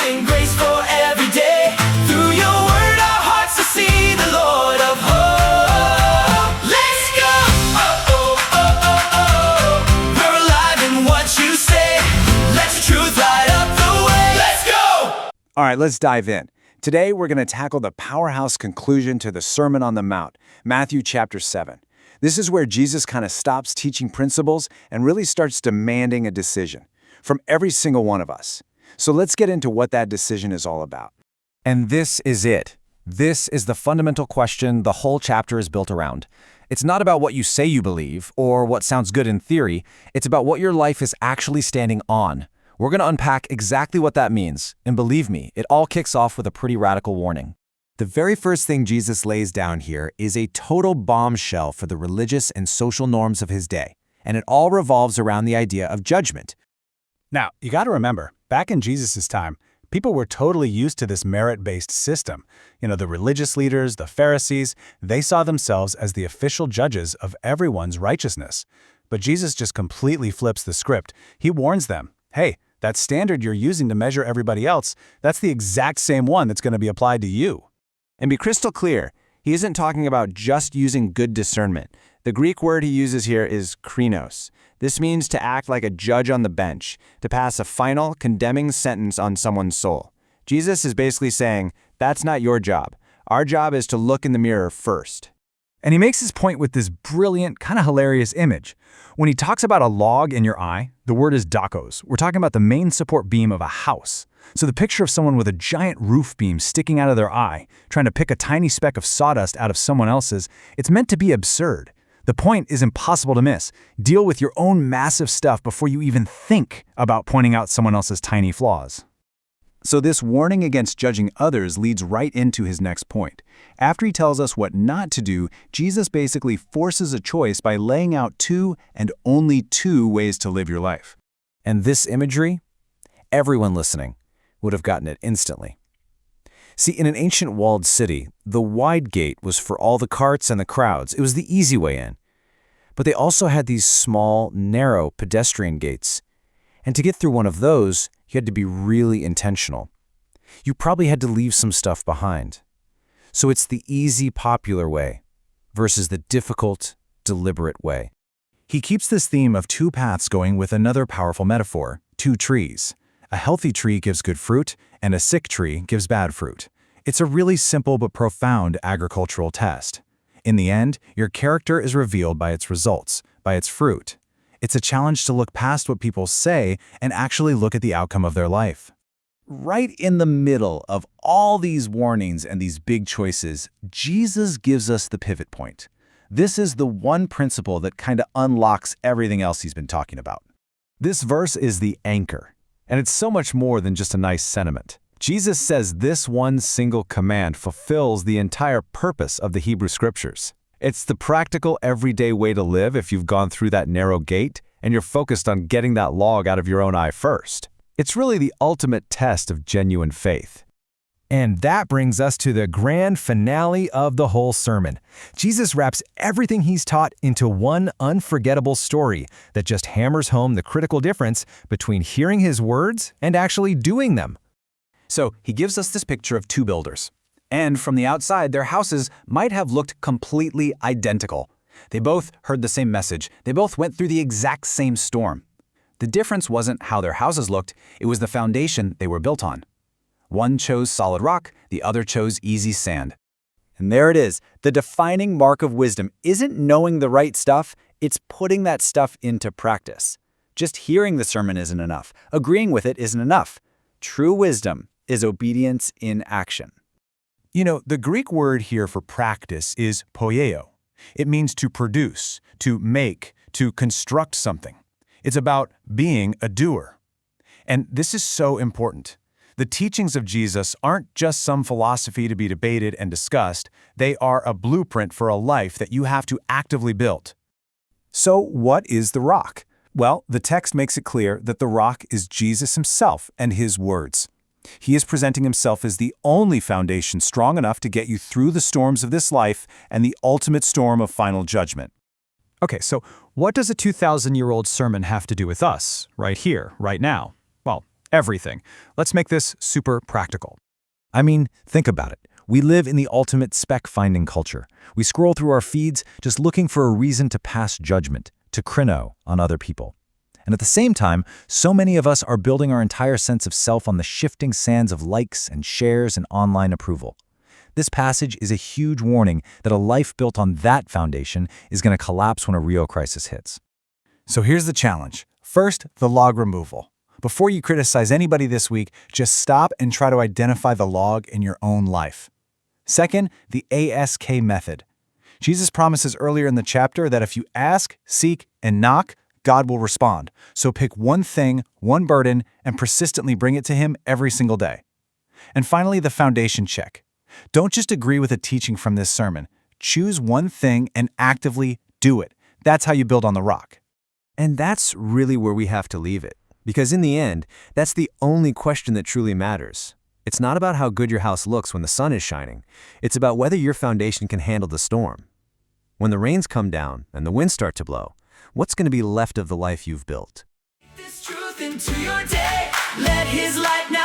and grace for every day. Through your word, our hearts will see the Lord of hope. Let's go! Oh, oh, oh, oh, oh. We're alive in what you say. Let your truth light up the way. Let's go! All right, let's dive in. Today, we're going to tackle the powerhouse conclusion to the Sermon on the Mount, Matthew chapter 7. This is where Jesus kind of stops teaching principles and really starts demanding a decision from every single one of us. So let's get into what that decision is all about. And this is it. This is the fundamental question the whole chapter is built around. It's not about what you say you believe or what sounds good in theory. It's about what your life is actually standing on. We're going to unpack exactly what that means. And believe me, it all kicks off with a pretty radical warning. The very first thing Jesus lays down here is a total bombshell for the religious and social norms of his day. And it all revolves around the idea of judgment. Now, you got to remember, back in Jesus' time, people were totally used to this merit-based system. The religious leaders, the Pharisees, they saw themselves as the official judges of everyone's righteousness. But Jesus just completely flips the script. He warns them, hey, that standard you're using to measure everybody else, that's the exact same one that's going to be applied to you. And be crystal clear, he isn't talking about just using good discernment. The Greek word he uses here is krinos. This means to act like a judge on the bench, to pass a final, condemning sentence on someone's soul. Jesus is basically saying, that's not your job. Our job is to look in the mirror first. And he makes his point with this brilliant, kind of hilarious image. When he talks about a log in your eye, the word is dokos. We're talking about the main support beam of a house. So the picture of someone with a giant roof beam sticking out of their eye, trying to pick a tiny speck of sawdust out of someone else's, it's meant to be absurd. The point is impossible to miss. Deal with your own massive stuff before you even think about pointing out someone else's tiny flaws. So this warning against judging others leads right into his next point. After he tells us what not to do, Jesus basically forces a choice by laying out two and only two ways to live your life. And this imagery, everyone listening would have gotten it instantly. See, in an ancient walled city, the wide gate was for all the carts and the crowds. It was the easy way in. But they also had these small, narrow pedestrian gates. And to get through one of those, you had to be really intentional. You probably had to leave some stuff behind. So it's the easy, popular way versus the difficult, deliberate way. He keeps this theme of two paths going with another powerful metaphor, two trees. A healthy tree gives good fruit, and a sick tree gives bad fruit. It's a really simple but profound agricultural test. In the end, your character is revealed by its results, by its fruit. It's a challenge to look past what people say and actually look at the outcome of their life. Right in the middle of all these warnings and these big choices, Jesus gives us the pivot point. This is the one principle that kind of unlocks everything else he's been talking about. This verse is the anchor, and it's so much more than just a nice sentiment. Jesus says this one single command fulfills the entire purpose of the Hebrew Scriptures. It's the practical, everyday way to live if you've gone through that narrow gate and you're focused on getting that log out of your own eye first. It's really the ultimate test of genuine faith. And that brings us to the grand finale of the whole sermon. Jesus wraps everything he's taught into one unforgettable story that just hammers home the critical difference between hearing his words and actually doing them. So he gives us this picture of two builders. And from the outside, their houses might have looked completely identical. They both heard the same message. They both went through the exact same storm. The difference wasn't how their houses looked, it was the foundation they were built on. One chose solid rock, the other chose easy sand. And there it is. The defining mark of wisdom isn't knowing the right stuff, it's putting that stuff into practice. Just hearing the sermon isn't enough. Agreeing with it isn't enough. True wisdom is obedience in action. The Greek word here for practice is poieo. It means to produce, to make, to construct something. It's about being a doer. And this is so important. The teachings of Jesus aren't just some philosophy to be debated and discussed. They are a blueprint for a life that you have to actively build. So what is the rock? Well, the text makes it clear that the rock is Jesus himself and his words. He is presenting himself as the only foundation strong enough to get you through the storms of this life and the ultimate storm of final judgment. Okay, so what does a 2,000-year-old sermon have to do with us, right here, right now? Well, Everything. Let's make this super practical. I mean, think about it. We live in the ultimate speck-finding culture. We scroll through our feeds just looking for a reason to pass judgment, to crino on other people. And at the same time, so many of us are building our entire sense of self on the shifting sands of likes and shares and online approval. This passage is a huge warning that a life built on that foundation is going to collapse when a real crisis hits. So here's the challenge. First, the log removal. Before you criticize anybody this week, just stop and try to identify the log in your own life. Second, the ASK method. Jesus promises earlier in the chapter that if you ask, seek, and knock, God will respond. So pick one thing, one burden, and persistently bring it to Him every single day. And finally, the foundation check. Don't just agree with a teaching from this sermon. Choose one thing and actively do it. That's how you build on the rock. And that's really where we have to leave it. Because in the end, that's the only question that truly matters. It's not about how good your house looks when the sun is shining. It's about whether your foundation can handle the storm. When the rains come down and the winds start to blow, what's going to be left of the life you've built? This truth into your day. Let His light now